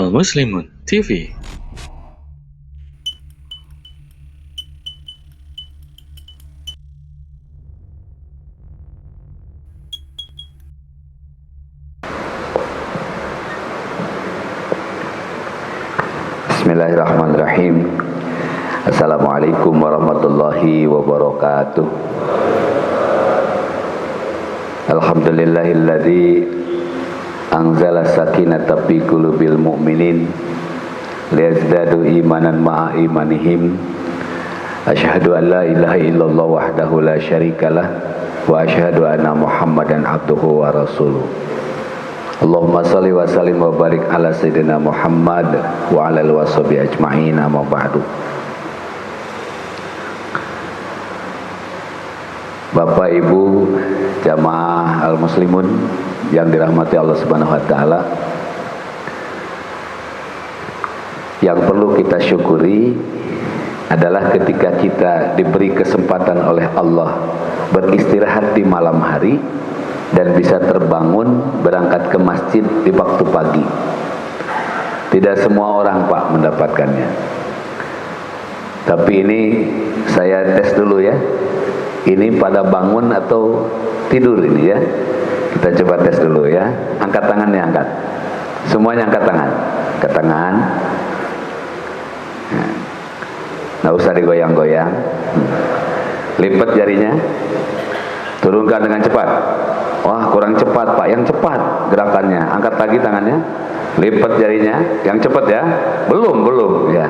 Al Muslimun TV. Bismillahirrahmanirrahim. Assalamualaikum warahmatullahi wabarakatuh. Alhamdulillahilladzi anzala sakinata fi qulubil mu'minin liyazdadu imanan ma'a imanihim. Asyhadu an la ilaha illallah wahdahu la syarikalah wa asyhadu anna Muhammadan abduhu wa rasuluh. Allahumma salli wa sallim wa barik ala sayyidina Muhammad wa ala alihi washabihi ajma'in, amma ba'du. Bapak Ibu jamaah al-muslimun yang dirahmati Allah Subhanahu wa taala, yang perlu kita syukuri adalah ketika kita diberi kesempatan oleh Allah beristirahat di malam hari dan bisa terbangun berangkat ke masjid di waktu pagi. Tidak semua orang Pak mendapatkannya. Tapi ini saya tes dulu ya. Ini pada bangun atau tidur ini ya. Kita coba tes dulu ya. Angkat tangannya, angkat. Semuanya angkat tangan. Angkat tangan. Nggak usah digoyang-goyang. Lipat jarinya. Turunkan dengan cepat. Wah, kurang cepat Pak, yang cepat gerakannya. Angkat lagi tangannya, lipat jarinya, yang cepat ya. Belum ya.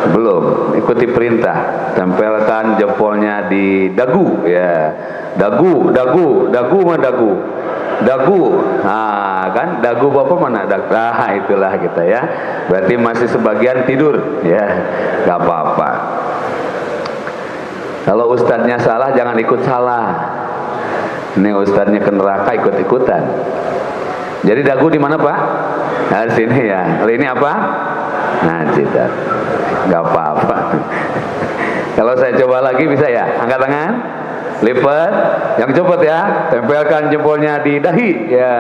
Belum, ikuti perintah. Tempelkan jempolnya di dagu ya. Dagu. Nah, kan dagu Bapak mana? Nah, itulah kita ya. Berarti masih sebagian tidur ya. Gak apa-apa. Kalau ustadznya salah jangan ikut salah. Ini ustadznya ke neraka ikut-ikutan. Jadi dagu di mana Pak? Nah, sini ya. Kalau ini apa? Nah, citat. Gak apa-apa. Kalau saya coba lagi bisa ya? Angkat tangan, lipat, yang cepat ya. Tempelkan jempolnya di dahi. Ya.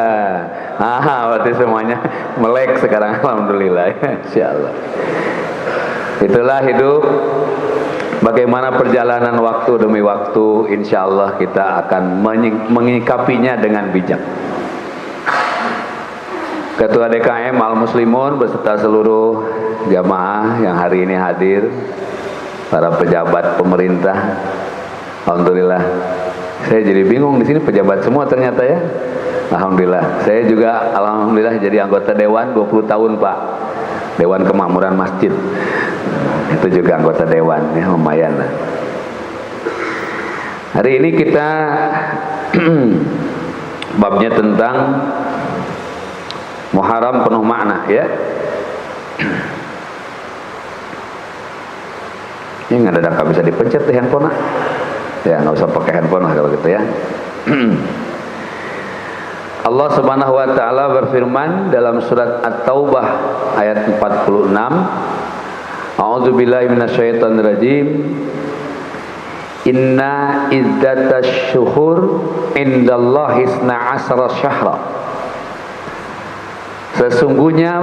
Berarti semuanya melek sekarang. Alhamdulillah. Insyaallah. Itulah hidup. Bagaimana perjalanan waktu demi waktu, insya Allah kita akan menyikapinya dengan bijak. Ketua DKM Al-Muslimun beserta seluruh jamaah yang hari ini hadir, para pejabat pemerintah, alhamdulillah. Saya jadi bingung di sini pejabat semua ternyata ya. Alhamdulillah. Saya juga alhamdulillah jadi anggota dewan 20 tahun Pak. Dewan Kemakmuran Masjid. Itu juga anggota dewan ya, lumayan lah. Hari ini kita babnya tentang Muharram penuh makna ya. Ini nggak ada bisa dipencet di handphone ya, nggak usah pakai handphone lah kalau gitu ya. Allah Subhanahu wa taala berfirman dalam surat At-Taubah ayat 46, A'udzubillahi minasyaitonirrajim. Inna iddatash syuhur indallahi 12 syahra. Sesungguhnya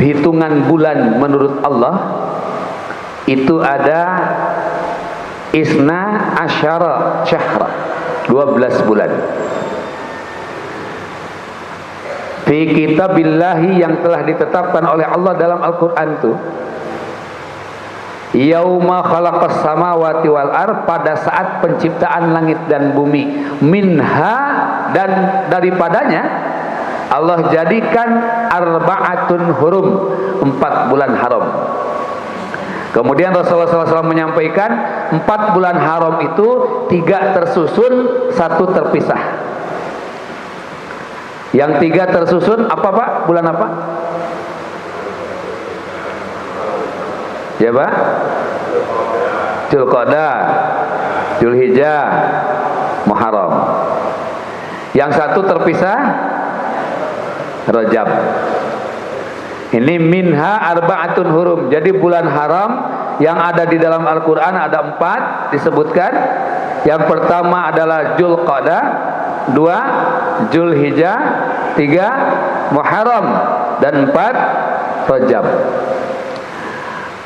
hitungan bulan menurut Allah itu ada 12 syahra, 12 bulan. Fi kitabillahi, yang telah ditetapkan oleh Allah dalam Al-Quran itu. Yauma khalaqas samawati wal ard, pada saat penciptaan langit dan bumi. Minha, dan daripadanya Allah jadikan arba'atun hurum, 4 bulan haram. Kemudian Rasulullah SAW menyampaikan 4 bulan haram itu 3 tersusun, 1 terpisah. Yang 3 tersusun apa Pak? Bulan apa? Ya Pak? Dzulqa'dah, Dzulhijjah, Muharram. Yang 1 terpisah, Rajab. Ini minha arba'atun hurum. Jadi bulan haram yang ada di dalam Al-Quran ada 4 disebutkan. Yang pertama adalah Dzulqa'dah, 2 Dzulhijjah, 3 Muharram, dan 4 Rajab.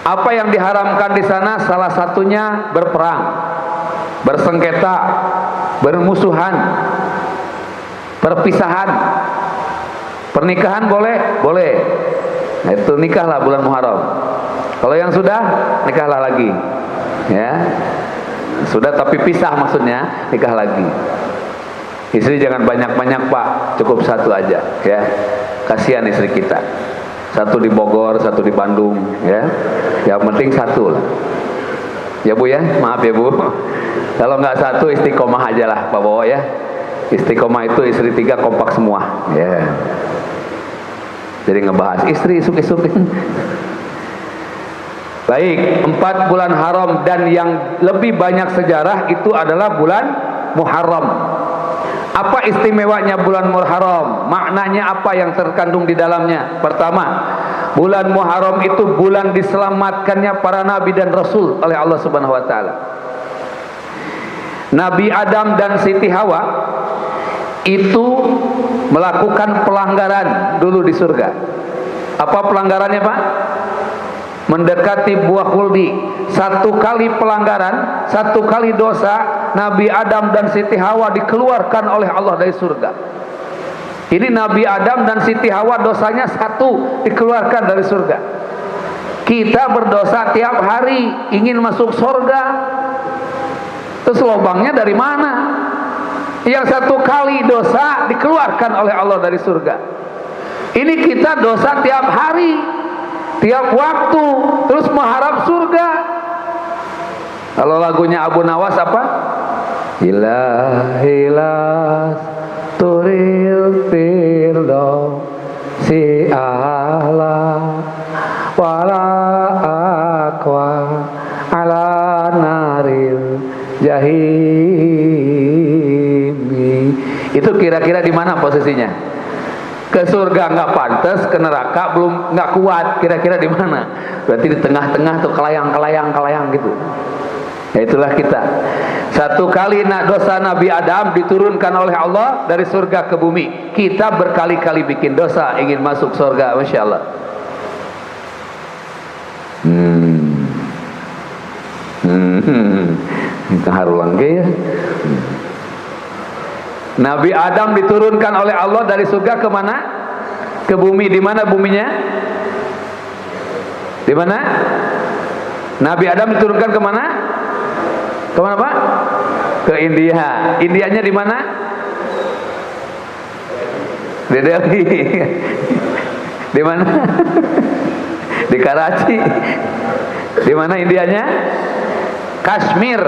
Apa yang diharamkan di sana? Salah satunya berperang, bersengketa, bermusuhan, perpisahan. Pernikahan boleh? Boleh. Nah, itu nikahlah bulan Muharram. Kalau yang sudah, nikahlah lagi. Ya. Sudah tapi pisah maksudnya, nikah lagi. Istri jangan banyak-banyak, Pak. Cukup satu aja, ya. Kasihan istri kita. Satu di Bogor, satu di Bandung, ya. Yang penting satu lah. Ya Bu ya, maaf ya Bu. Kalau nggak satu istiqomah aja lah Pak Bowo ya. Istiqomah itu istri 3 kompak semua, ya. Jadi ngebahas istri isuk-isuk. Baik, 4 bulan haram dan yang lebih banyak sejarah itu adalah bulan Muharram. Apa istimewanya bulan Muharram? Maknanya apa yang terkandung di dalamnya? Pertama, bulan Muharram itu bulan diselamatkannya para nabi dan rasul oleh Allah Subhanahu wa taala. Nabi Adam dan Siti Hawa itu melakukan pelanggaran dulu di surga. Apa pelanggarannya, Pak? Mendekati buah khuldi. 1 kali pelanggaran, 1 kali dosa, Nabi Adam dan Siti Hawa dikeluarkan oleh Allah dari surga. Ini Nabi Adam dan Siti Hawa dosanya 1, dikeluarkan dari surga. Kita berdosa tiap hari, ingin masuk surga. Terus lubangnya dari mana? Yang 1 kali dosa dikeluarkan oleh Allah dari surga. Ini kita dosa tiap hari, tiap waktu, terus mengharap surga. Kalau lagunya Abu Nawas apa? Ilahilas turil firdo si ala wala akwa ala naril jahimi. Itu kira-kira di mana posisinya? Ke surga nggak pantas, ke neraka belum nggak kuat. Kira-kira di mana? Berarti di tengah-tengah tuh kelayang gitu. Ya itulah kita. 1 kali dosa Nabi Adam diturunkan oleh Allah dari surga ke bumi. Kita berkali-kali bikin dosa ingin masuk surga, masya Allah. Harulang ya. Nabi Adam diturunkan oleh Allah dari surga ke mana? Ke bumi. Di mana buminya? Di mana? Nabi Adam diturunkan ke mana? Ke mana, Pak? Ke India. Indianya di mana? Di Delhi. Di mana? Di Karachi. Di mana Indianya? Kashmir.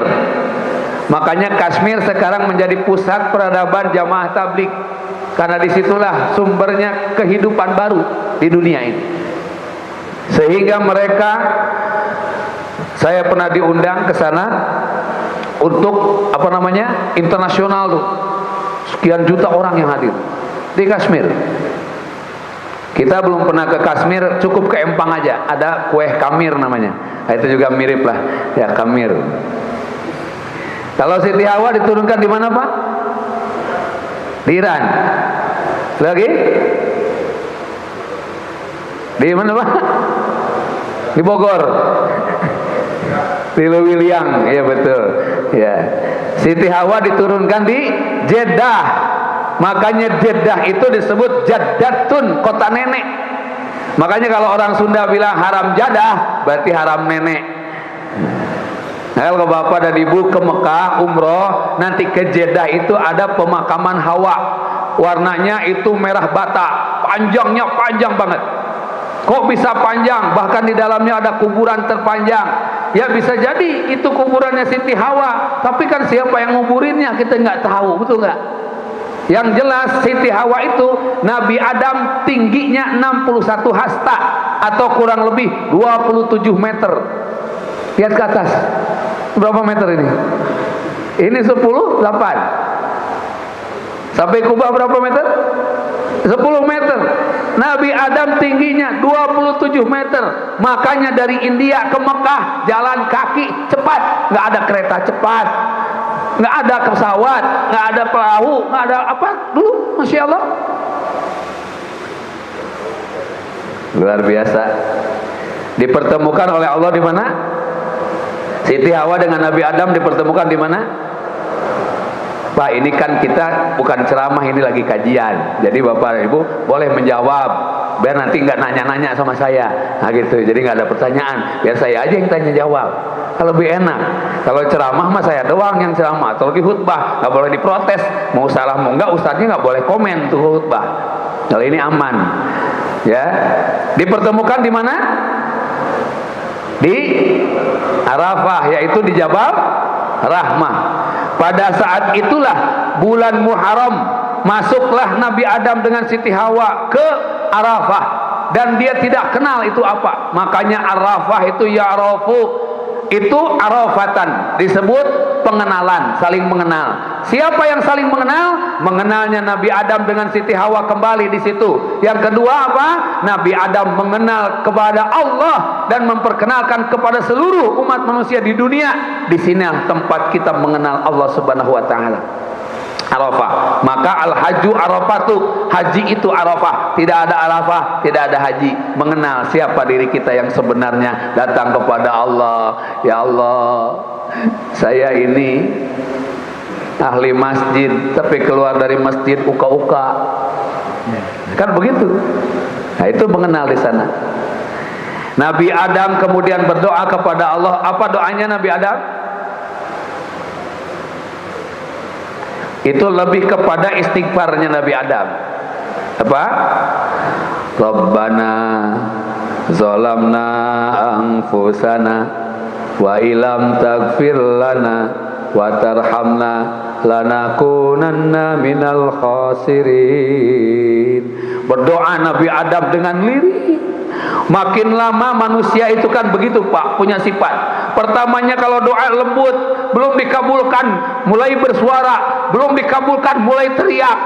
Makanya Kashmir sekarang menjadi pusat peradaban jamaah tabligh, karena disitulah sumbernya kehidupan baru di dunia ini. Sehingga mereka, saya pernah diundang ke sana untuk apa namanya, internasional tuh, sekian juta orang yang hadir di Kashmir. Kita belum pernah ke Kashmir, cukup ke Empang aja, ada kue Kamir namanya. Nah, itu juga mirip lah ya, Kamir. Kalau Siti Hawa diturunkan di mana, Pak? Di Iran. Lagi? Di mana, Pak? Di Bogor. Di Lewiliang, iya betul. Ya. Siti Hawa diturunkan di Jeddah. Makanya Jeddah itu disebut Jaddatun, kota nenek. Makanya kalau orang Sunda bilang haram jadah, berarti haram nenek. Nah, kalau Bapak dan Ibu ke Mekah umroh, nanti ke Jeddah itu ada pemakaman Hawa. Warnanya itu merah bata, panjangnya panjang banget. Kok bisa panjang? Bahkan di dalamnya ada kuburan terpanjang. Ya bisa jadi itu kuburannya Siti Hawa, tapi kan siapa yang nguburinnya kita nggak tahu, betul nggak? Yang jelas Siti Hawa itu Nabi Adam tingginya 61 hasta atau kurang lebih 27 meter. Lihat ke atas, berapa meter ini? Ini 10, 8. Sampai Kubah berapa meter? 10 meter. Nabi Adam tingginya 27 meter. Makanya dari India ke Mekah jalan kaki cepat, nggak ada kereta cepat, nggak ada pesawat, nggak ada perahu, nggak ada apa dulu, masya Allah. Luar biasa. Dipertemukan oleh Allah di mana? Siti Hawa dengan Nabi Adam dipertemukan di mana? Pak, ini kan kita bukan ceramah, ini lagi kajian. Jadi Bapak Ibu boleh menjawab, biar nanti nggak nanya-nanya sama saya. Nah gitu. Jadi nggak ada pertanyaan, biar saya aja yang tanya jawab. Kalau lebih enak. Kalau ceramah mah saya doang yang ceramah. Atau lagi khutbah, nggak boleh diprotes. Mau salah mau nggak, ustadznya nggak boleh komen tuh khutbah. Kalau ini aman. Ya, dipertemukan di mana? Di Arafah, yaitu di Jabal Rahmah. Pada saat itulah bulan Muharram, masuklah Nabi Adam dengan Siti Hawa ke Arafah, dan dia tidak kenal itu apa. Makanya Arafah itu ya'rafu, itu arafatan, disebut pengenalan, saling mengenal. Siapa yang saling mengenal? Mengenalnya Nabi Adam dengan Siti Hawa kembali di situ. Yang kedua apa? Nabi Adam mengenal kepada Allah dan memperkenalkan kepada seluruh umat manusia di dunia. Di sini tempat kita mengenal Allah Subhanahu wa taala. Arafah. Maka al-haju Arafatu, haji itu Arafah. Tidak ada Arafah, tidak ada haji. Mengenal siapa diri kita yang sebenarnya, datang kepada Allah. Ya Allah, saya ini ahli masjid, tapi keluar dari masjid uka-uka. Kan begitu. Nah, itu mengenal di sana. Nabi Adam kemudian berdoa kepada Allah. Apa doanya Nabi Adam? Itu lebih kepada istighfarnya Nabi Adam. Apa? Rabbana zalamna anfusana wa ilam taghfir lana wa tarhamna lanakunanna minal khasirin. Berdoa Nabi Adam dengan lirih. Makin lama manusia itu kan begitu Pak, punya sifat. Pertamanya kalau doa lembut, belum dikabulkan mulai bersuara, belum dikabulkan mulai teriak.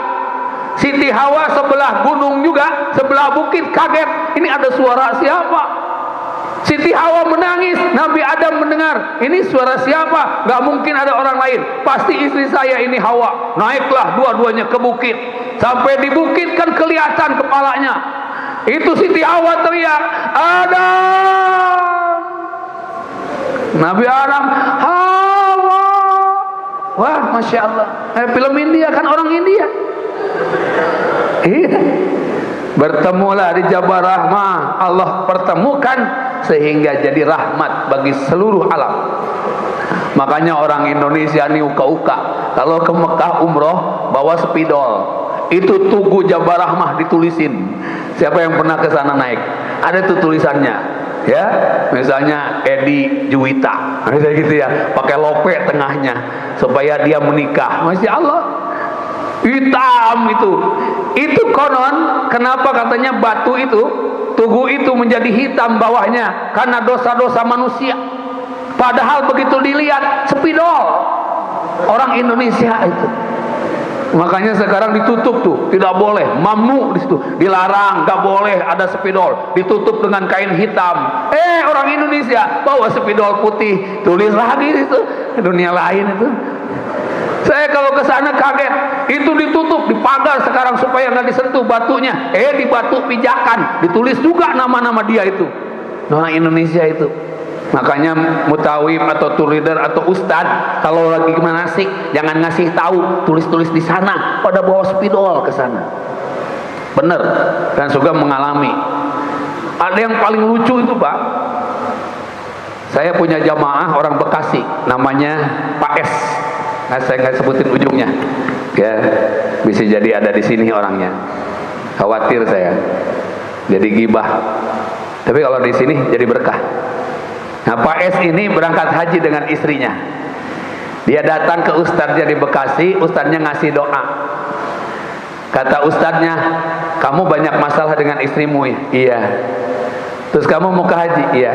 Siti Hawa sebelah gunung juga, sebelah bukit, kaget, ini ada suara siapa? Siti Hawa menangis, Nabi Adam mendengar, ini suara siapa? Gak mungkin ada orang lain, pasti istri saya ini Hawa. Naiklah dua-duanya ke bukit. Sampai di bukit kan kelihatan kepalanya. Itu Siti Hawa teriak, Adam. Nabi Adam, Hawa. Wah, Masya Allah. Film India kan, orang India. Iya. Bertemulah di Jabal Rahmah. Allah pertemukan sehingga jadi rahmat bagi seluruh alam. Makanya orang Indonesia ini uka-uka. Kalau ke Mekah umroh bawa spidol. Itu Tugu Jabal Rahmah ditulisin. Siapa yang pernah ke sana naik? Ada tuh tulisannya. Ya, misalnya Edi Juwita, misalnya gitu ya, pakai lope tengahnya supaya dia menikah. Masya Allah, hitam itu konon. Kenapa katanya batu itu, tugu itu menjadi hitam bawahnya? Karena dosa-dosa manusia. Padahal begitu dilihat spidol orang Indonesia itu. Makanya sekarang ditutup tuh, tidak boleh, mamnu di situ, dilarang, nggak boleh ada spidol, ditutup dengan kain hitam. Orang Indonesia bawa spidol putih, tulis lagi itu, dunia lain itu. Saya kalau ke sana kaget, itu ditutup, dipagar sekarang supaya nggak disentuh batunya. Di batu pijakan, ditulis juga nama-nama dia itu, orang Indonesia itu. Makanya mutawif atau tour leader atau ustad kalau lagi manasik jangan ngasih tahu, tulis-tulis di sana, pada bawa spidol ke sana. Bener, dan juga mengalami. Ada yang paling lucu itu Pak. Saya punya jamaah orang Bekasi, namanya Pak S. Nah, saya nggak sebutin ujungnya, ya bisa jadi ada di sini orangnya. Khawatir saya, jadi gibah. Tapi kalau di sini jadi berkah. Nah, Pak S ini berangkat haji dengan istrinya. Dia datang ke ustadznya di Bekasi, ustadznya ngasih doa. Kata ustadznya, kamu banyak masalah dengan istrimu ya? Iya. Terus kamu mau ke haji? Iya.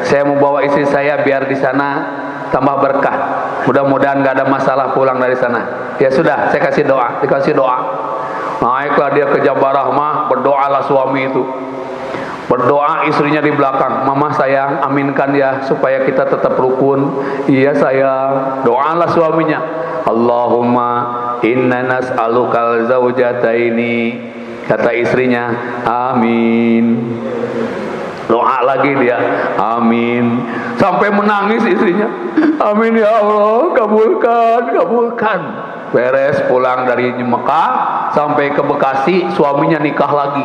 Saya mau bawa istri saya biar di sana tambah berkah. Mudah-mudahan gak ada masalah pulang dari sana. Ya sudah, saya kasih doa, dikasih doa. Naiklah dia ke Jabal Rahmah, berdoalah suami itu. Berdoa istrinya di belakang, mama sayang, aminkan ya supaya kita tetap rukun. Iya sayang. Doalah suaminya, Allahumma inna nas'alukal zaujataini Kata istrinya, amin. Doa lagi dia, amin. Sampai menangis istrinya, amin ya Allah, kabulkan, kabulkan. Beres pulang dari Mekah sampai ke Bekasi, suaminya nikah lagi.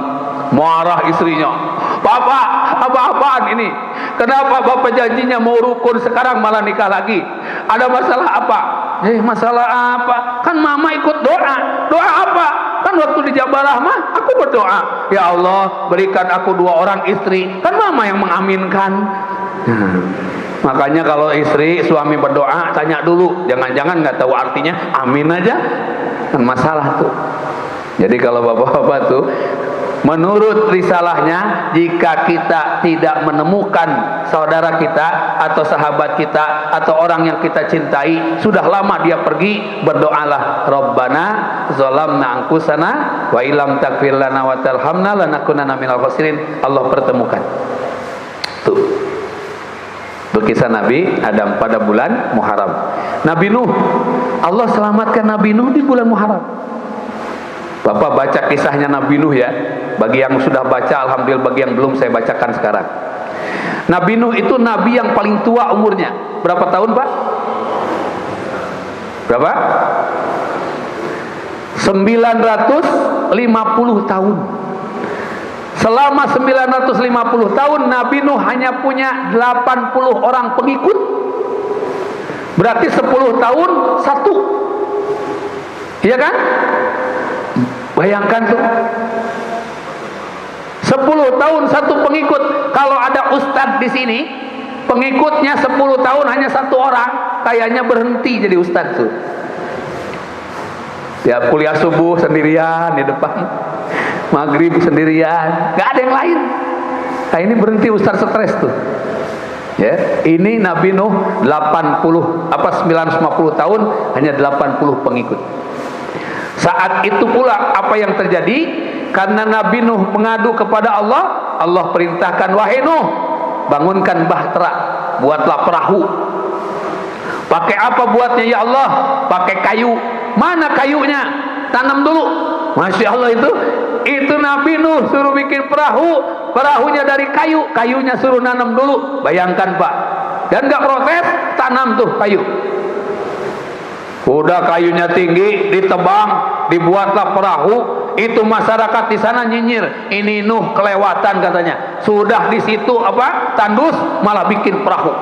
Marah istrinya, Bapak, apa-apaan ini? Kenapa Bapak janjinya mau rukun, sekarang malah nikah lagi? Ada masalah apa? Masalah apa? Kan mama ikut doa. Doa apa? Kan waktu di Jabal Rahmah aku berdoa, ya Allah berikan aku 2 orang istri. Kan mama yang mengaminkan. Makanya kalau istri suami berdoa, tanya dulu, jangan-jangan nggak tahu artinya, amin aja, kan masalah tuh. Jadi kalau bapak-bapak tuh, menurut risalahnya, jika kita tidak menemukan saudara kita atau sahabat kita atau orang yang kita cintai, sudah lama dia pergi, berdoalah, Rabbana zalamna anfusana wa illam taghfir lana wa tarhamna lanakunanna minal khasirin. Allah pertemukan. Tuh. Berkisah Nabi Adam pada bulan Muharram. Nabi Nuh, Allah selamatkan Nabi Nuh di bulan Muharram. Bapak baca kisahnya Nabi Nuh ya. Bagi yang sudah baca, alhamdulillah. Bagi yang belum, saya bacakan sekarang. Nabi Nuh itu nabi yang paling tua umurnya. Berapa tahun, Pak? Berapa? 950 tahun. Selama 950 tahun Nabi Nuh hanya punya 80 orang pengikut. Berarti 10 tahun satu. Iya kan? Bayangkan tuh, 10 tahun satu pengikut. Kalau ada ustadz di sini, pengikutnya 10 tahun hanya 1 orang, kayaknya berhenti jadi ustadz tuh. Ya kuliah subuh sendirian di depan, maghrib sendirian, nggak ada yang lain. Nah ini berhenti, ustadz stres tuh. Ya, ini Nabi Nuh 950 tahun hanya 80 pengikut. Saat itu pula apa yang terjadi? Karena Nabi Nuh mengadu kepada Allah, Allah perintahkan, wahai Nuh, bangunkan bahtera, buatlah perahu. Pakai apa buatnya ya Allah? Pakai kayu. Mana kayunya? Tanam dulu. Masya Allah, itu Nabi Nuh suruh bikin perahu, perahunya dari kayu, kayunya suruh nanam dulu. Bayangkan Pak, dan gak protes, tanam tuh kayu. Udah kayunya tinggi, ditebang, dibuatlah perahu. Itu masyarakat di sana nyinyir, ini Nuh kelewatan katanya. Sudah di situ tandus, malah bikin perahu.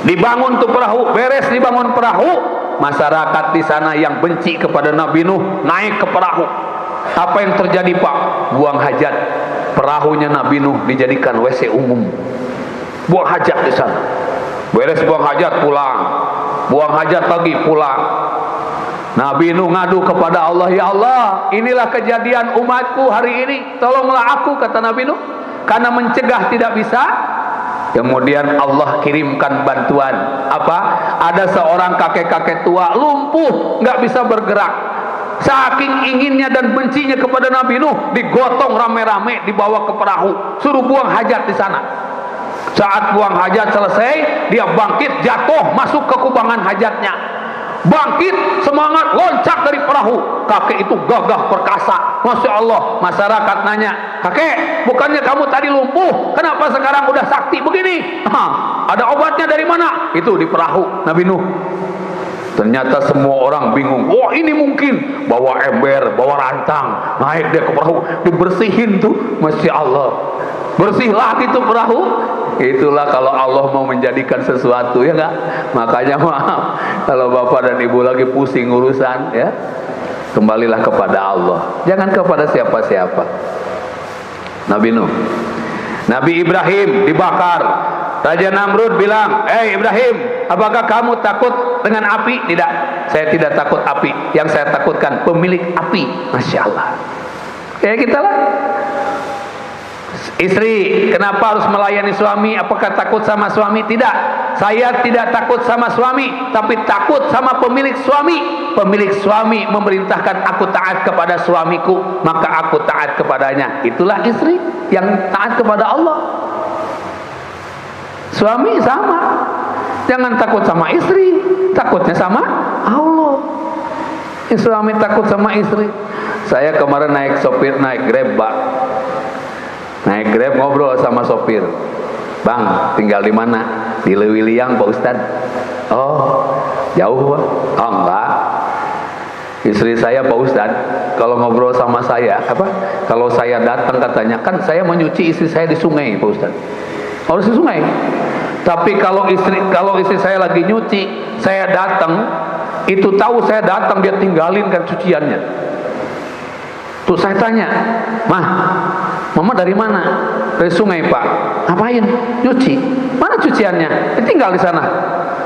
Dibangun tuh perahu, beres dibangun perahu. Masyarakat di sana yang benci kepada Nabi Nuh naik ke perahu. Apa yang terjadi Pak? Buang hajat. Perahunya Nabi Nuh dijadikan WC umum. Buang hajat di sana. Beres buang hajat pulang. Buang hajat lagi pulang. Nabi Nuh ngadu kepada Allah, ya Allah, inilah kejadian umatku hari ini. Tolonglah aku, kata Nabi Nuh. Karena mencegah tidak bisa. Kemudian Allah kirimkan bantuan. Ada seorang kakek-kakek tua lumpuh, nggak bisa bergerak. Saking inginnya dan bencinya kepada Nabi Nuh, digotong rame-rame, dibawa ke perahu, suruh buang hajat di sana. Saat buang hajat selesai, dia bangkit, jatuh, masuk ke kubangan hajatnya. Bangkit, semangat, loncat dari perahu. Kakek itu gagah perkasa. Masya Allah. Masyarakat nanya, kakek, bukannya kamu tadi lumpuh, kenapa sekarang udah sakti begini? Ada obatnya dari mana? Itu di perahu Nabi Nuh. Ternyata semua orang bingung. Wah, ini mungkin bawa ember, bawa rantang, naik dia ke perahu, dibersihin tuh. Masya Allah, bersih lagi tuh perahu. Itulah kalau Allah mau menjadikan sesuatu, ya enggak? Makanya maaf kalau bapak dan ibu lagi pusing urusan, ya, kembalilah kepada Allah, jangan kepada siapa-siapa. Nabi Nuh, Nabi Ibrahim dibakar. Raja Namrud bilang, Ibrahim, apakah kamu takut dengan api? Tidak, saya tidak takut api. Yang saya takutkan pemilik api. Masya Allah. Kita lah. Istri, kenapa harus melayani suami? Apakah takut sama suami? Tidak, saya tidak takut sama suami, tapi takut sama pemilik suami. Pemilik suami memerintahkan aku taat kepada suamiku, maka aku taat kepadanya. Itulah istri yang taat kepada Allah. Suami sama, jangan takut sama istri, takutnya sama Allah. Suami takut sama istri. Saya kemarin naik Grab, Pak. Naik Grab ngobrol sama sopir. Bang, tinggal di mana? Di Lewiliang, Pak Ustadz. Oh, jauh, Pak? Oh, enggak. Istri saya, Pak Ustadz, kalau ngobrol sama saya, kalau saya datang katanya, kan saya menyuci istri saya di sungai, Pak Ustadz. Harus di sungai. Tapi kalau istri saya lagi nyuci, saya datang, itu tahu saya datang, dia tinggalin kan cuciannya. Tuh saya tanya, Mah, Mama dari mana? Dari sungai, Pak. Ngapain? Nyuci. Mana cuciannya? Ditinggal di sana.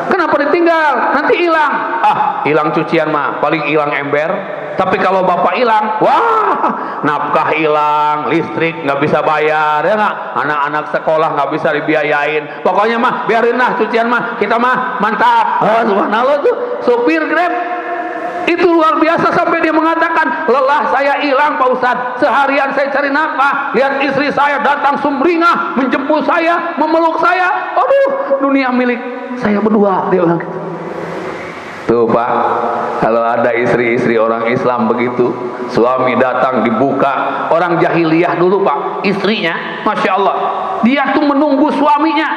Kenapa ditinggal? Nanti hilang. Ah, hilang cucian mah, paling hilang ember. Tapi kalau bapak hilang, wah, nafkah hilang, listrik nggak bisa bayar, ya nggak? Anak-anak sekolah nggak bisa dibiayain. Pokoknya mah, biarin lah cucian mah, kita mah mantap. Ah, subhanallah tuh, sopir Grab itu luar biasa sampai dia mengatakan, lelah saya hilang Pak Ustadz, seharian saya cari nafkah, lihat istri saya datang sumringah menjemput saya, memeluk saya, aduh, dunia milik saya berdua, dia bilang gitu. Tuh Pak, kalau ada istri-istri orang Islam begitu, suami datang dibuka, orang jahiliyah dulu Pak, istrinya, Masya Allah, dia tuh menunggu suaminya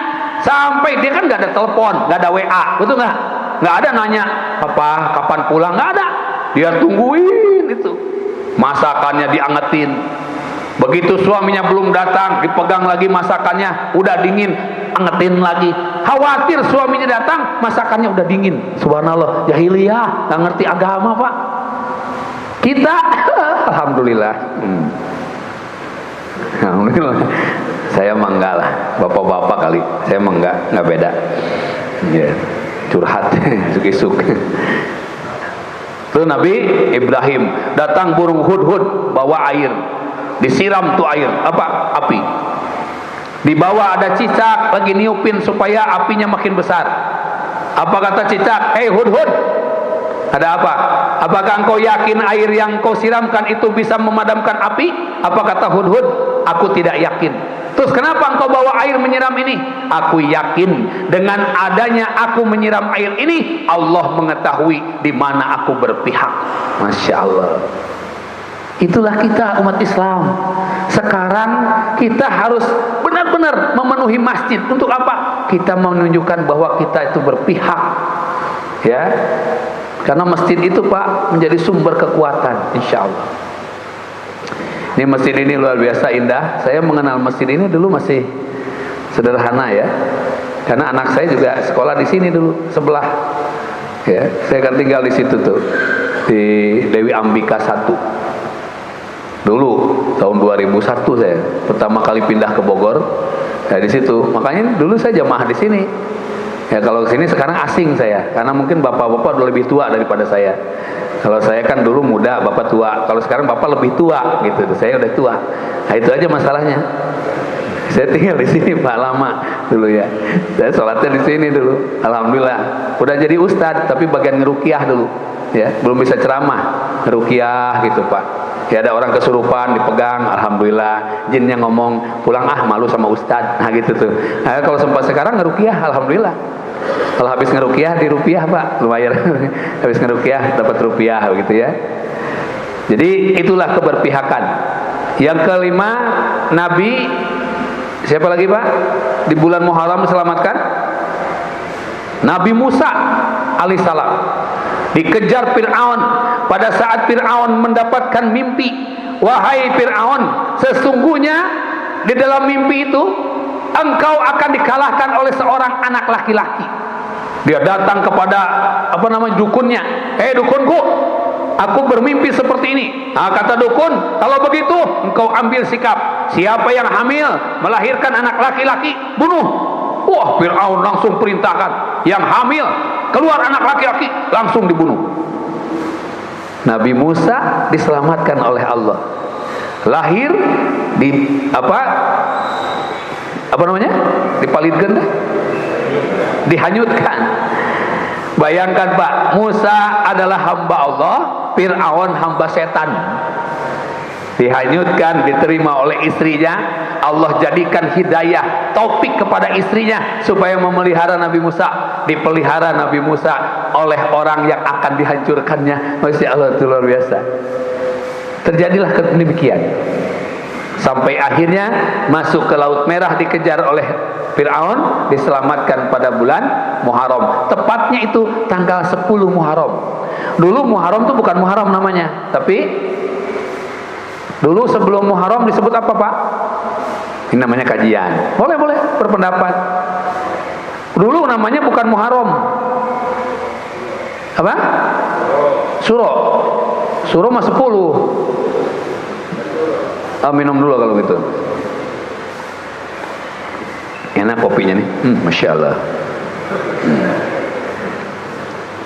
sampai dia kan nggak ada telepon, nggak ada WA, betul nggak? Nggak ada nanya apa kapan pulang, nggak ada, dia tungguin itu, masakannya diangetin. Begitu suaminya belum datang, dipegang lagi masakannya, udah dingin, angetin lagi. Khawatir suaminya datang, masakannya udah dingin. Subhanallah, jahiliyah, nggak ngerti agama Pak. Kita, alhamdulillah, alhamdulillah. Saya mah enggak lah, bapak-bapak kali, saya mah nggak beda. Yeah. Curhat suk-suk. Tuh Nabi Ibrahim datang burung hudhud bawa air, disiram tuh air api, di bawah ada cicak lagi niupin supaya apinya makin besar. Apa kata cicak? Hei hudhud, ada apa? Apakah engkau yakin air yang kau siramkan itu bisa memadamkan api? Apa kata hudhud? Aku tidak yakin. Terus kenapa engkau bawa air menyiram ini? Aku yakin dengan adanya aku menyiram air ini, Allah mengetahui di mana aku berpihak. Masya Allah. Itulah kita umat Islam. Sekarang kita harus benar-benar memenuhi masjid. Untuk apa? Kita menunjukkan bahwa kita itu berpihak. Ya, karena masjid itu Pak menjadi sumber kekuatan, insya Allah. Ini masjid ini luar biasa indah. Saya mengenal masjid ini dulu masih sederhana ya, karena anak saya juga sekolah di sini dulu sebelah. Ya, saya kan tinggal di situ tuh, di Dewi Ambika 1. Dulu tahun 2001 saya pertama kali pindah ke Bogor. Ya di situ. Makanya dulu saya jamaah di sini. Ya kalau ke sini sekarang asing saya, karena mungkin bapak-bapak udah lebih tua daripada saya. Kalau saya kan dulu muda, bapak tua. Kalau sekarang bapak lebih tua, gitu. Saya udah tua. Nah itu aja masalahnya. Saya tinggal di sini Pak lama dulu ya. Saya sholatnya di sini dulu. Alhamdulillah. Udah jadi ustadz, tapi bagian ngerukiah dulu. Ya, belum bisa ceramah, ngerukiah gitu Pak. Ya ada orang kesurupan dipegang, alhamdulillah. Jinnya ngomong, pulang malu sama ustadz. Nah gitu tuh. Nah, kalau sempat sekarang ngerukiah, alhamdulillah. Kalau habis ngerukiah di rupiah Pak, lumayan. Habis ngerukiah dapat rupiah begitu ya. Jadi itulah keberpihakan. Yang kelima, Nabi siapa lagi Pak? Di bulan Muharram diselamatkan? Nabi Musa alaihissalam dikejar Fir'aun. Pada saat Fir'aun mendapatkan mimpi, wahai Fir'aun, sesungguhnya di dalam mimpi itu engkau akan dikalahkan oleh seorang anak laki-laki. Dia datang kepada dukunnya. Hei dukunku, aku bermimpi seperti ini. Nah, kata dukun, kalau begitu engkau ambil sikap. Siapa yang hamil melahirkan anak laki-laki, bunuh. Wah, Fir'aun langsung perintahkan, yang hamil keluar anak laki-laki langsung dibunuh. Nabi Musa diselamatkan oleh Allah. Lahir di dipalitkan, dihanyutkan. Bayangkan Pak, Musa adalah hamba Allah, Fir'aun hamba setan. Dihanyutkan, diterima oleh istrinya. Allah jadikan hidayah, taufik kepada istrinya supaya memelihara Nabi Musa. Dipelihara Nabi Musa oleh orang yang akan dihancurkannya. Masya Allah, itu luar biasa. Terjadilah demikian. Sampai akhirnya masuk ke Laut Merah, dikejar oleh Fir'aun, diselamatkan pada bulan Muharram. Tepatnya itu tanggal 10 Muharram. Dulu Muharram itu bukan Muharram namanya, tapi dulu sebelum Muharram disebut apa, Pak? Ini namanya kajian. Boleh berpendapat. Dulu namanya bukan Muharram. Apa? Suro. Suro mah 10. Minum dulu kalau gitu. Enak kopinya nih, Masya Allah.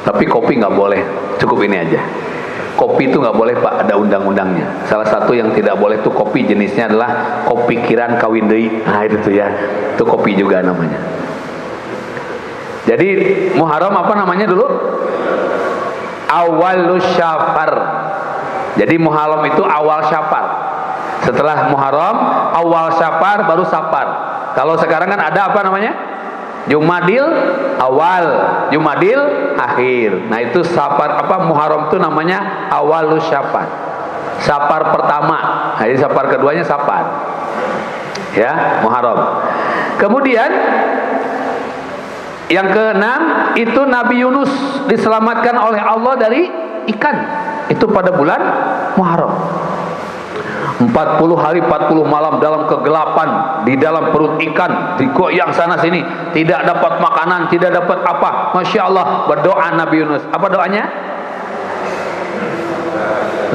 Tapi kopi nggak boleh, cukup ini aja. Kopi itu nggak boleh, Pak, ada undang-undangnya. Salah satu yang tidak boleh tuh kopi jenisnya adalah kopi kiran kawin deui. Nah itu tuh ya, itu kopi juga namanya. Jadi Muharram apa namanya dulu? Awalus Syafar. Jadi Muharram itu awal Syafar. Setelah Muharram, awal Syafar, baru Safar. Kalau sekarang kan ada apa namanya? Jumadil awal, Jumadil akhir. Nah itu Safar apa Muharram itu namanya awalus Syafar. Safar pertama, jadi Safar keduanya Safar. Ya, Muharram. Kemudian yang keenam itu Nabi Yunus diselamatkan oleh Allah dari ikan. Itu pada bulan Muharram. 40 hari 40 malam dalam kegelapan di dalam perut ikan, digoyang sana sini, tidak dapat makanan, tidak dapat apa. Masya Allah, berdoa Nabi Yunus. Apa doanya?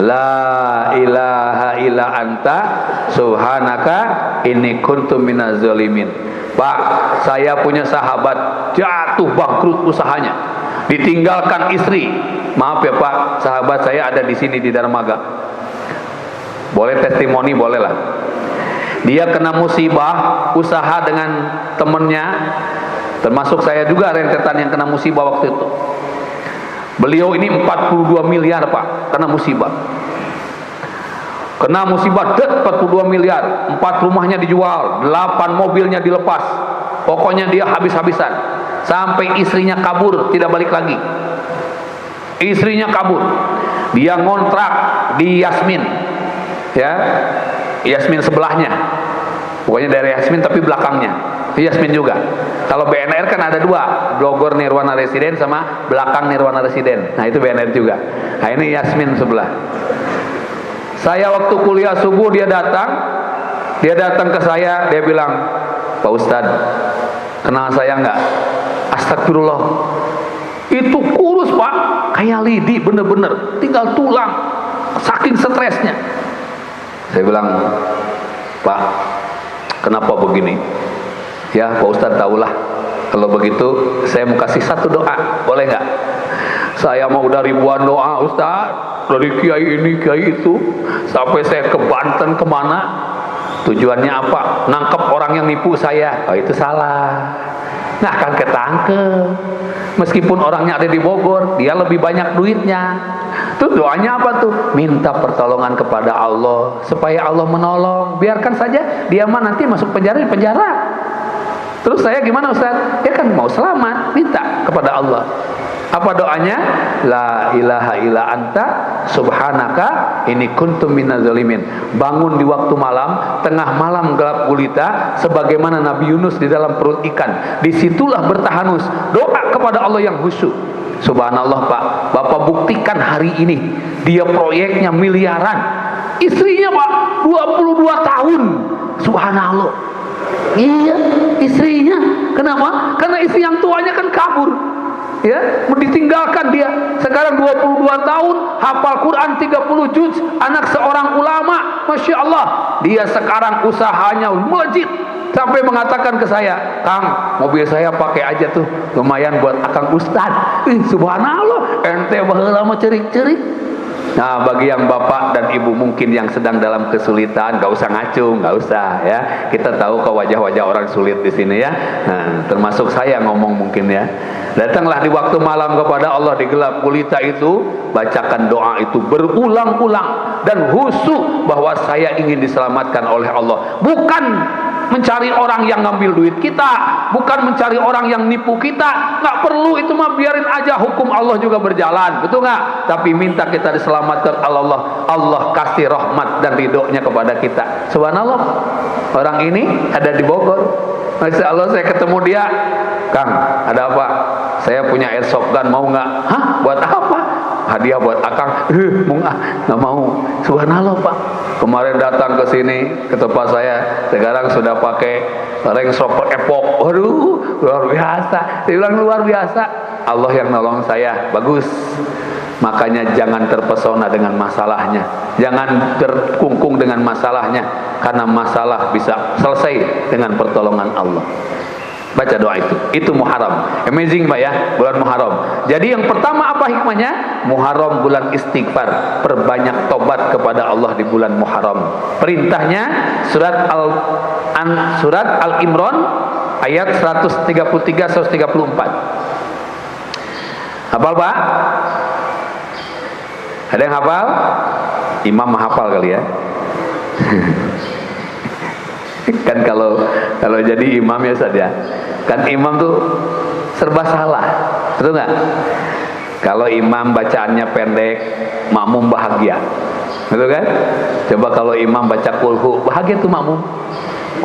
La ilaha illa anta subhanaka inni kuntu minaz zalimin. Pak, saya punya sahabat jatuh bangkrut usahanya, ditinggalkan istri. Maaf ya Pak, sahabat saya ada di sini di Darmaga. Boleh testimoni, boleh lah. Dia kena musibah, usaha dengan temennya, termasuk saya juga rentetan yang kena musibah waktu itu. Beliau ini 42 miliar Pak, kena musibah. Kena musibah 42 miliar, 4 rumahnya dijual, 8 mobilnya dilepas. Pokoknya dia habis-habisan. Sampai istrinya kabur, tidak balik lagi. Istrinya kabur. Dia ngontrak di Yasmin. Ya, Yasmin sebelahnya, pokoknya dari Yasmin tapi belakangnya Yasmin juga. Kalau BNR kan ada dua, Bogor Nirwana Residen sama belakang Nirwana Residen. Nah itu BNR juga. Nah ini Yasmin sebelah. Saya waktu kuliah subuh dia datang ke saya, dia bilang, Pak Ustadz, kenal saya nggak? Astagfirullah, itu kurus Pak, kayak lidi bener-bener, tinggal tulang, saking stresnya. Saya bilang, Pak, kenapa begini? Ya Pak Ustadz tahulah. Kalau begitu saya mau kasih satu doa, boleh nggak? Saya mau udah ribuan doa Ustadz, dari kiai ini kiai itu, sampai saya ke Banten kemana. Tujuannya apa? Nangkep orang yang nipu saya. Oh itu salah. Nah akan ketangkep. Meskipun orangnya ada di Bogor, dia lebih banyak duitnya. Tuh doanya apa tuh? Minta pertolongan kepada Allah supaya Allah menolong. Biarkan saja dia mah nanti masuk penjara di penjara. Terus saya gimana Ustaz? Ya kan mau selamat, minta kepada Allah. Apa doanya? La ilaha illa anta subhanaka inni kuntum minaz zalimin. Bangun di waktu malam, tengah malam gelap gulita, sebagaimana Nabi Yunus di dalam perut ikan. Disitulah bertahanus. Doa kepada Allah yang khusyuk. Subhanallah Pak, Bapak buktikan hari ini dia proyeknya miliaran. Istrinya Pak 22 tahun. Subhanallah. Iya, istrinya. Kenapa? Karena istri yang tuanya kan kabur. Ya, ditinggalkan dia. Sekarang 22 tahun, hafal Quran 30 juz, anak seorang ulama. Masya Allah. Dia sekarang usahanya melejit. Sampai mengatakan ke saya, Kang, mobil saya pakai aja tuh, lumayan buat akang ustad. Subhanallah, ente baheula mah cerik-cerik. Nah, bagi yang bapak dan ibu mungkin yang sedang dalam kesulitan, gak usah ngacung, gak usah ya. Kita tahu ke wajah-wajah orang sulit di sini ya. Nah, termasuk saya ngomong mungkin ya. Datanglah di waktu malam kepada Allah di gelap gulita itu, bacakan doa itu berulang-ulang dan khusyuk bahwa saya ingin diselamatkan oleh Allah. Bukan mencari orang yang ngambil duit kita, bukan mencari orang yang nipu kita. Nggak perlu, itu mah biarin aja, hukum Allah juga berjalan, betul nggak? Tapi minta kita diselamatkan Allah, Allah kasih rahmat dan ridhonya kepada kita. Subhanallah, orang ini ada di Bogor, Masya Allah, saya ketemu dia, Kang, ada apa? Saya punya airsoft gun, mau nggak? Hah? Buat apa? Hadiah buat Akang. Mau nggak mau. Subhanallah Pak, kemarin datang ke sini ke tempat saya, sekarang sudah pakai Range Rover Epoch. Waduh, luar biasa. Saya bilang luar biasa. Allah yang nolong saya, bagus. Makanya jangan terpesona dengan masalahnya, jangan terkungkung dengan masalahnya, karena masalah bisa selesai dengan pertolongan Allah. Baca doa itu Muharram. Amazing Pak ya, bulan Muharram. Jadi yang pertama apa hikmahnya? Muharram bulan istighfar, perbanyak tobat kepada Allah di bulan Muharram. Perintahnya surat Al-Imran ayat 133 134. Hafal Pak? Ada yang hafal? Imam hafal kali ya. Kan kalau jadi imam ya Ustaz ya, kan imam tuh serba salah, betul nggak? Kalau imam bacaannya pendek, makmum bahagia, betul kan? Coba kalau imam baca kulhu, bahagia tuh makmum.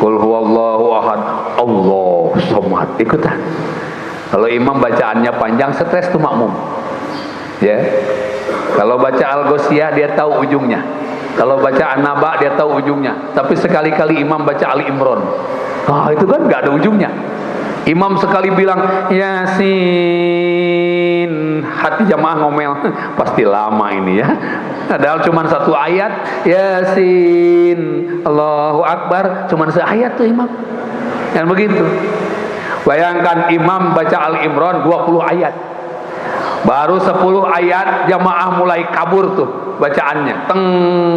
Qul huwallahu ahad, Allahu somad, ikutan. Kalau imam bacaannya panjang, stres tuh makmum, ya. Kalau baca Al-Ghoshiyah dia tahu ujungnya. Kalau baca An-Naba dia tahu ujungnya. Tapi sekali-kali imam baca Ali Imran, itu kan nggak ada ujungnya. Imam sekali bilang Yasin, hati jamaah ngomel, pasti lama ini ya. Padahal cuma satu ayat, Yasin, Allahu Akbar, cuma seayat tuh imam. Yang begitu. Bayangkan imam baca Ali Imran 20 ayat. Baru 10 ayat jamaah mulai kabur tuh bacaannya,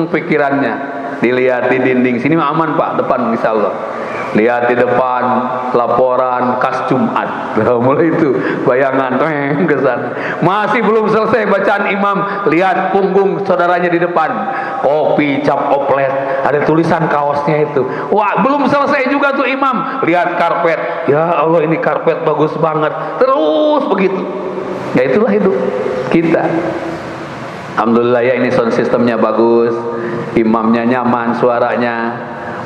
pikirannya. Dilihat di dinding sini mah aman Pak, depan insyaallah. Lihat di depan laporan kas Jumat. Mulai itu bayangan ke sana. Masih belum selesai bacaan imam, lihat punggung saudaranya di depan. Kopi cap oplet, ada tulisan kaosnya itu. Wah, belum selesai juga tuh imam. Lihat karpet. Ya Allah, ini karpet bagus banget. Terus begitu. Ya itulah hidup kita. Alhamdulillah ya, ini sound systemnya bagus, imamnya nyaman suaranya,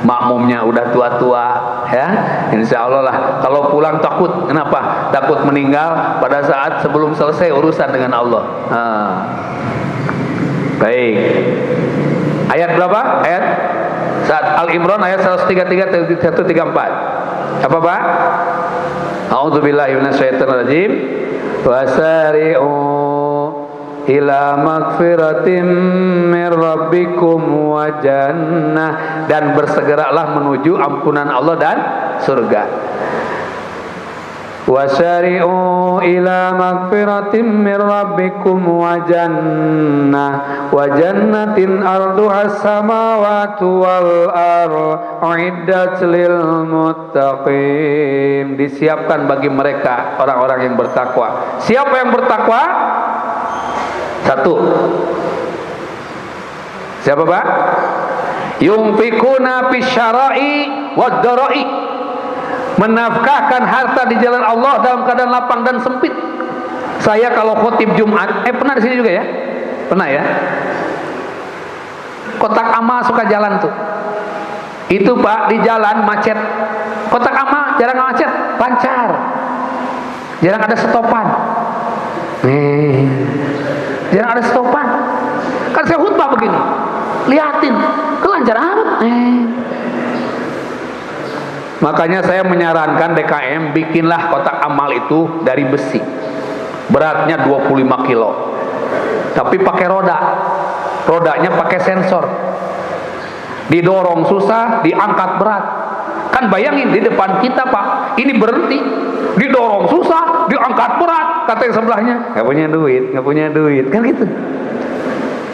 makmumnya udah tua-tua ya. Insya Allah lah. Kalau pulang takut, kenapa? Takut meninggal pada saat sebelum selesai urusan dengan Allah. Baik. Ayat berapa? Ayat saat Al-Imran ayat 133 134. Apa Pak? A'udzubillahi minasyaitonirrajim. Wasari'u ila magfiratim mir rabbikum wa jannah, dan bersegeralah menuju ampunan Allah dan surga. Wasari'u ila magfiratim mir rabbikum wa jannatin arduhas samawati wal ardh lil muttaqin, disiapkan bagi mereka orang-orang yang bertakwa. Siapa yang bertakwa? Satu. Siapa Pak? Yunfikuna fisyara'i wad dara'i, menafkahkan harta di jalan Allah dalam keadaan lapang dan sempit. Saya kalau khotib Jumat, pernah di sini juga ya? Pernah ya? Kotak amal suka jalan tuh. Itu Pak, di jalan macet. Kotak amal jarang macet, lancar. Jarang ada stopan. Jarang ada stopan. Kan saya khutbah begini. Liatin, kelancar amat. Makanya saya menyarankan DKM bikinlah kotak amal itu dari besi, beratnya 25 kilo, tapi pakai roda, rodanya pakai sensor, didorong susah, diangkat berat. Kan bayangin di depan kita Pak, ini berhenti, didorong susah, diangkat berat, kata yang sebelahnya nggak punya duit, kan gitu.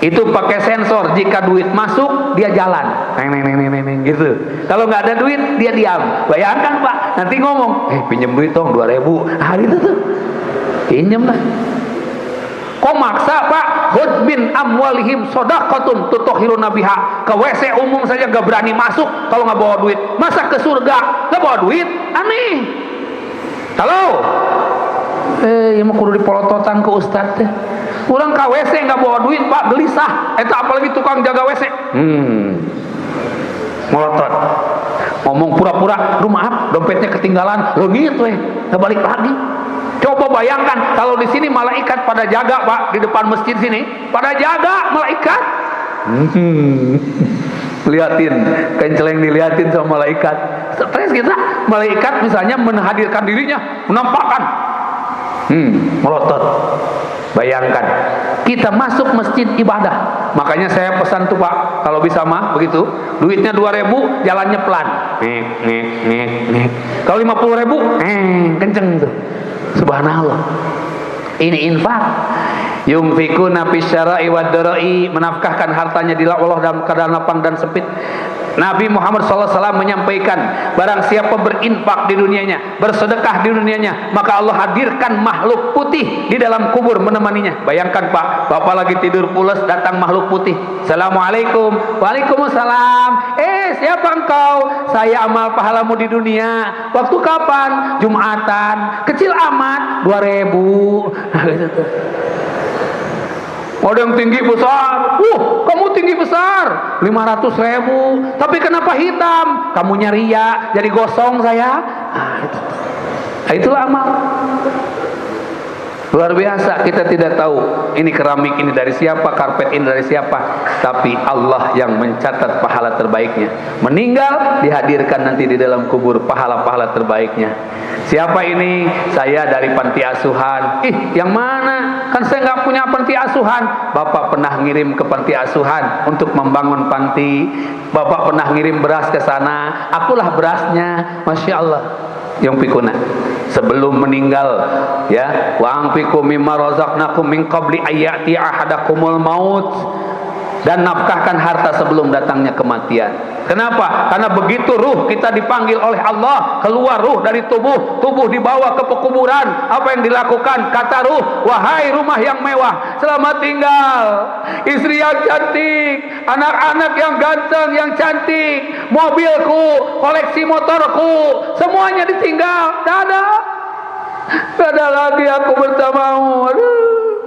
Itu pakai sensor, jika duit masuk dia jalan, neng gitu. Kalau nggak ada duit dia diam. Bayangkan Pak, nanti ngomong, pinjem duit dong 2.000, gitu tuh, pinjem lah. Kok maksa Pak? khudh min amwalihim shadaqatun tutahhiruna biha. Ke WC umum saja gak berani masuk kalau nggak bawa duit. Masa ke surga nggak bawa duit? Aneh. Halo. Yang mau kudu dipolototan ke ustad teh. Urang ka WC nggak bawa duit Pak, gelisah. Eta apalagi tukang jaga WC. Molotot. Ngomong pura-pura, "Duh maaf, dompetnya ketinggalan." Leungit we, balik lagi. Coba bayangkan kalau di sini malaikat pada jaga Pak, di depan masjid sini pada jaga malaikat. Liatin, kenceleng diliatin sama malaikat. Stres kita, malaikat misalnya menghadirkan dirinya, menampakkan. Melotot. Bayangkan, kita masuk masjid ibadah. Makanya saya pesan tuh Pak, kalau bisa mah begitu, duitnya 2.000, jalannya pelan. Nek. Kalau 50.000, kenceng tuh. Subhanallah. Ini infak. Yunfikuna fis syara'i wad darai, menafkahkan hartanya di Allah dalam keadaan lapang dan sempit. Nabi Muhammad SAW menyampaikan, barang siapa berinfak di dunianya, bersedekah di dunianya, maka Allah hadirkan makhluk putih di dalam kubur menemaninya. Bayangkan Pak, Bapak lagi tidur pulas, datang makhluk putih. Assalamualaikum. Waalaikumsalam. Siapa engkau? Saya amal pahalamu di dunia. Waktu kapan? Jumatan. Kecil amat, 2.000. Ada yang tinggi besar, kamu tinggi besar, 500.000. Tapi kenapa hitam? Kamunya ria, jadi gosong saya. Itulah amal. Luar biasa, kita tidak tahu ini keramik ini dari siapa, karpet ini dari siapa, tapi Allah yang mencatat pahala terbaiknya. Meninggal dihadirkan nanti di dalam kubur pahala-pahala terbaiknya. Siapa ini? Saya dari panti asuhan. Yang mana? Kan saya nggak punya panti asuhan. Bapak pernah ngirim ke panti asuhan untuk membangun panti. Bapak pernah ngirim beras ke sana. Akulah berasnya. Masya Allah. Yang pikuna sebelum meninggal, ya, wa anfiqu mimma razaqnakum min qabli ayyati ahadakumul maut, dan nafkahkan harta sebelum datangnya kematian. Kenapa? Karena begitu ruh kita dipanggil oleh Allah, keluar ruh dari tubuh, tubuh dibawa ke pekuburan. Apa yang dilakukan? Kata ruh, wahai rumah yang mewah, selamat tinggal, istri yang cantik, anak-anak yang ganteng, yang cantik, mobilku, koleksi motorku, semuanya ditinggal. Tidak ada lagi aku bersamamu.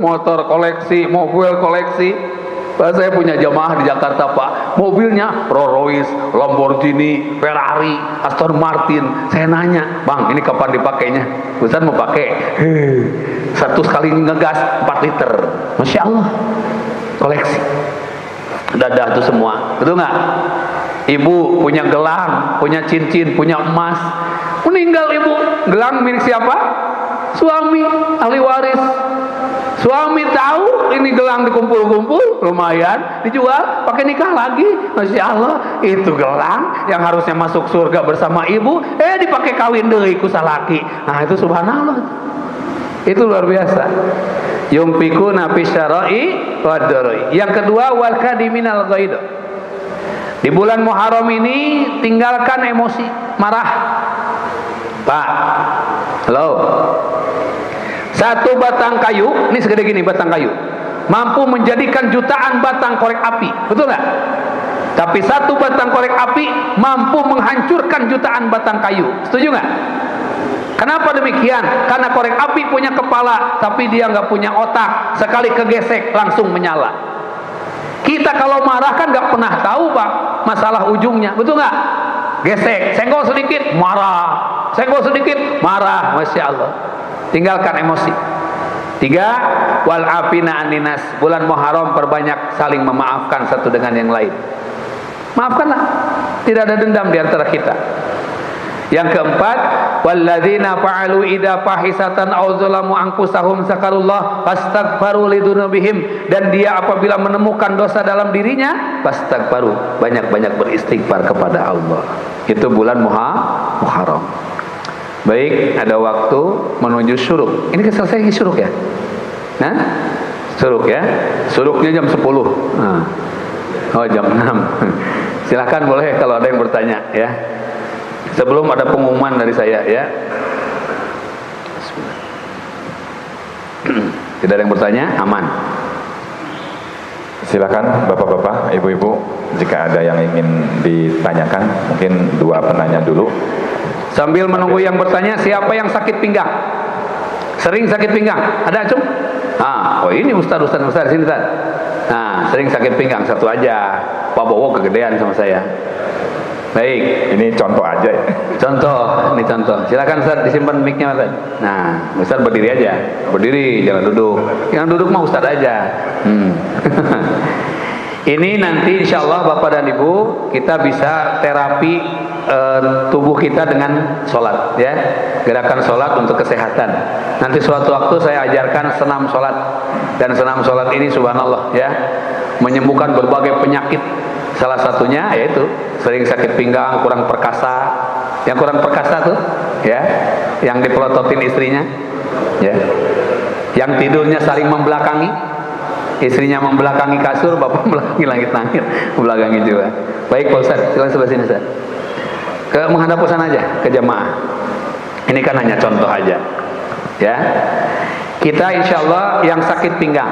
Motor koleksi, mobil koleksi. Pak, saya punya jamaah di Jakarta Pak, mobilnya Rolls Royce, Lamborghini, Ferrari, Aston Martin. Saya nanya, Bang, ini kapan dipakainya? Ustaz mau pakai. Satu kali ngegas 4 liter. Masya Allah, koleksi. Dadah itu semua, betul nggak? Ibu punya gelang, punya cincin, punya emas. Meninggal ibu, gelang milik siapa? Suami, ahli waris. Suami tahu ini gelang dikumpul-kumpul, lumayan, dijual, pakai nikah lagi. Masya Allah, itu gelang yang harusnya masuk surga bersama ibu, dipakai kawin deui ku salaki. Nah itu subhanallah. Itu luar biasa. Yunfikuna fis syara'i wad darai. Yang kedua, wal kadiminal ghaidh. Di bulan Muharram ini tinggalkan emosi, marah. Pak, halo. Satu batang kayu, ini segede gini batang kayu, mampu menjadikan jutaan batang korek api, betul nggak? Tapi satu batang korek api mampu menghancurkan jutaan batang kayu, setuju nggak? Kenapa demikian? Karena korek api punya kepala, tapi dia nggak punya otak. Sekali kegesek langsung menyala. Kita kalau marah kan nggak pernah tahu Pak masalah ujungnya, betul nggak? Gesek, senggol sedikit, marah, senggol sedikit, marah, masya Allah. Tinggalkan emosi. 3, wal afina aninas. Bulan Muharram perbanyak saling memaafkan satu dengan yang lain. Maafkanlah, tidak ada dendam di antara kita. Yang keempat, walladzina fa'alu idza fahisatan aw zalamu anfusahum zakarullah fastaghfaru lidunubihim, dan dia apabila menemukan dosa dalam dirinya fastaghfaru, banyak-banyak beristighfar kepada Allah. Itu bulan Muharram. Baik, ada waktu menuju syuruk. Ini selesai syuruk ya? Nah, syuruk ya. Syuruknya jam 10. Nah. Oh, jam 6. Silakan boleh kalau ada yang bertanya ya. Sebelum ada pengumuman dari saya ya. Tidak ada yang bertanya, aman. Silakan Bapak-bapak, Ibu-ibu, jika ada yang ingin ditanyakan, mungkin dua penanya dulu. Sambil menunggu yang bertanya, siapa yang sakit pinggang? Sering sakit pinggang? Ada, Acung? Oh ini Ustaz sini Ustaz. Nah, sering sakit pinggang, satu aja. Pak Bowo kegedean sama saya. Baik, ini contoh aja ya. Contoh, ini contoh. Silakan Ustaz, disimpan mic-nya Ustaz. Nah, Ustaz berdiri aja. Berdiri, jangan duduk. Yang duduk mah Ustaz aja. Ini nanti insya Allah Bapak dan Ibu, kita bisa terapi tubuh kita dengan sholat, ya. Gerakan sholat untuk kesehatan. Nanti suatu waktu saya ajarkan senam sholat. Dan senam sholat ini subhanallah, ya, menyembuhkan berbagai penyakit. Salah satunya yaitu sering sakit pinggang, kurang perkasa. Yang kurang perkasa tuh, ya, yang dipelototin istrinya, ya, yang tidurnya saling membelakangi, istrinya membelakangi kasur, bapak membelakangi langit-langit, membelakangi juga. Baik Pak Ustaz, silakan sebelah sini Ustaz. Ke menghadap pesan aja ke jemaah. Ini kan hanya contoh aja, ya. Kita insya Allah yang sakit pinggang,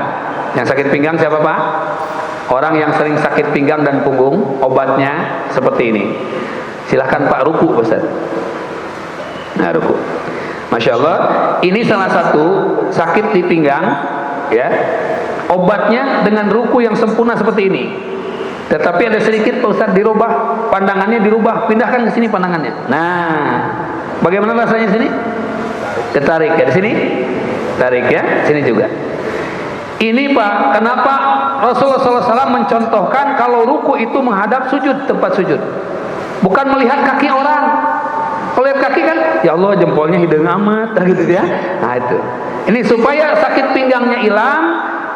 siapa Pak? Orang yang sering sakit pinggang dan punggung, obatnya seperti ini. Silahkan Pak ruku Ustaz. Nah, ruku. Masya Allah, ini salah satu sakit di pinggang, ya. Obatnya dengan ruku yang sempurna seperti ini. Tetapi ada sedikit Pak Ustaz dirubah, pandangannya dirubah, pindahkan ke sini pandangannya. Nah, bagaimana rasanya di sini? Ditarik ya di sini. Tarik ya, sini juga. Ini Pak, kenapa Rasulullah SAW mencontohkan kalau ruku itu menghadap sujud, tempat sujud, bukan melihat kaki orang. Kalau lihat kaki kan, ya Allah jempolnya hidung amat, gitu ya. Nah itu. Ini supaya sakit pinggangnya hilang,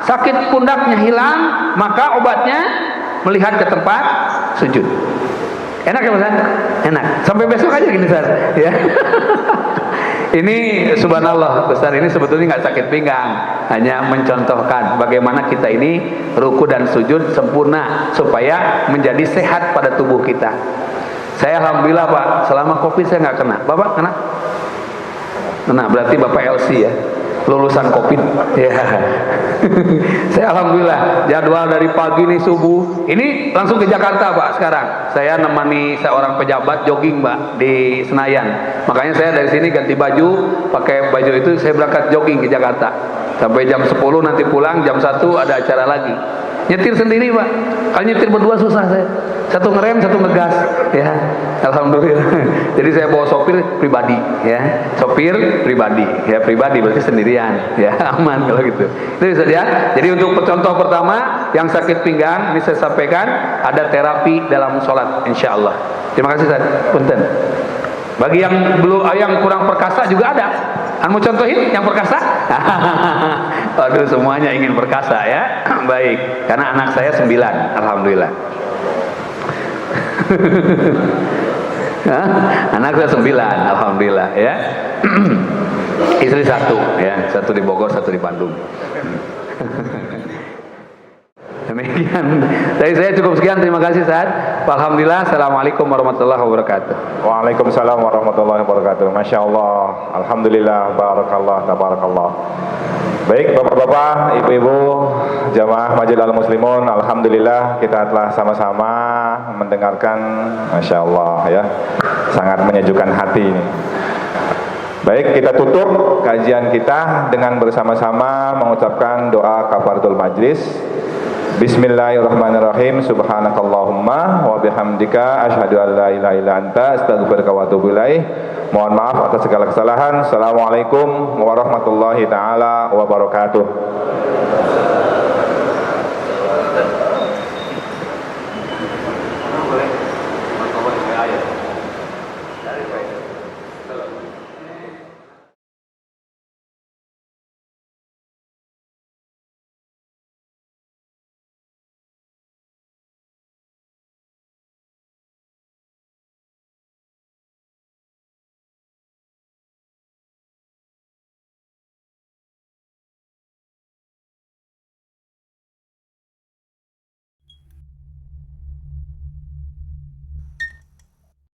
sakit pundaknya hilang, maka obatnya melihat ke tempat sujud. Enak ya Ustaz? Enak. Sampai besok aja gini Ustaz, ya. Ini subhanallah besar, ini sebetulnya nggak sakit pinggang, hanya mencontohkan bagaimana kita ini ruku dan sujud sempurna supaya menjadi sehat pada tubuh kita. Saya alhamdulillah Pak, selama COVID saya nggak kena. Bapak kena? Kena, berarti Bapak LC ya, lulusan COVID. Ya. Saya alhamdulillah jadwal dari pagi nih subuh, ini langsung ke Jakarta Pak sekarang. Saya nemani seorang pejabat jogging Pak di Senayan. Makanya saya dari sini ganti baju, pakai baju itu saya berangkat jogging ke Jakarta. Sampai jam 10 nanti pulang, jam 1 ada acara lagi. Nyetir sendiri Pak. Kalau nyetir berdua susah saya. Satu ngerem, satu ngegas, ya. Alhamdulillah. Jadi saya bawa sopir pribadi, ya. Sopir pribadi, ya, pribadi berarti sendirian, ya. Aman kalau gitu. Itu bisa ya. Jadi untuk contoh pertama yang sakit pinggang ini saya sampaikan ada terapi dalam sholat, insya Allah. Terima kasih Ustaz. Punten. Bagi yang belum, yang kurang perkasa juga ada. Mau contohin yang perkasa? Waduh, semuanya ingin perkasa ya. Baik, karena anak saya 9, alhamdulillah. Anak saya 9, alhamdulillah ya. Istri 1 ya, 1 di Bogor, 1 di Bandung. Demikian dari saya cukup sekian, terima kasih Ustaz. Alhamdulillah, assalamualaikum warahmatullahi wabarakatuh. Waalaikumsalam warahmatullahi wabarakatuh. Masya Allah, alhamdulillah, barakallah, tabarakallah. Baik Bapak-bapak, Ibu-ibu, jamaah Majlis Muslimun, alhamdulillah kita telah sama-sama mendengarkan, Masya Allah ya, sangat menyejukkan hati ini. Baik, kita tutup kajian kita dengan bersama-sama mengucapkan doa kafaratul majlis. Bismillahirrahmanirrahim. Subhanakallahumma wa bihamdika asyhadu an la ilaha illa anta astaghfiruka wa atubu ilaik. Mohon maaf atas segala kesalahan. Assalamualaikum warahmatullahi taala wabarakatuh.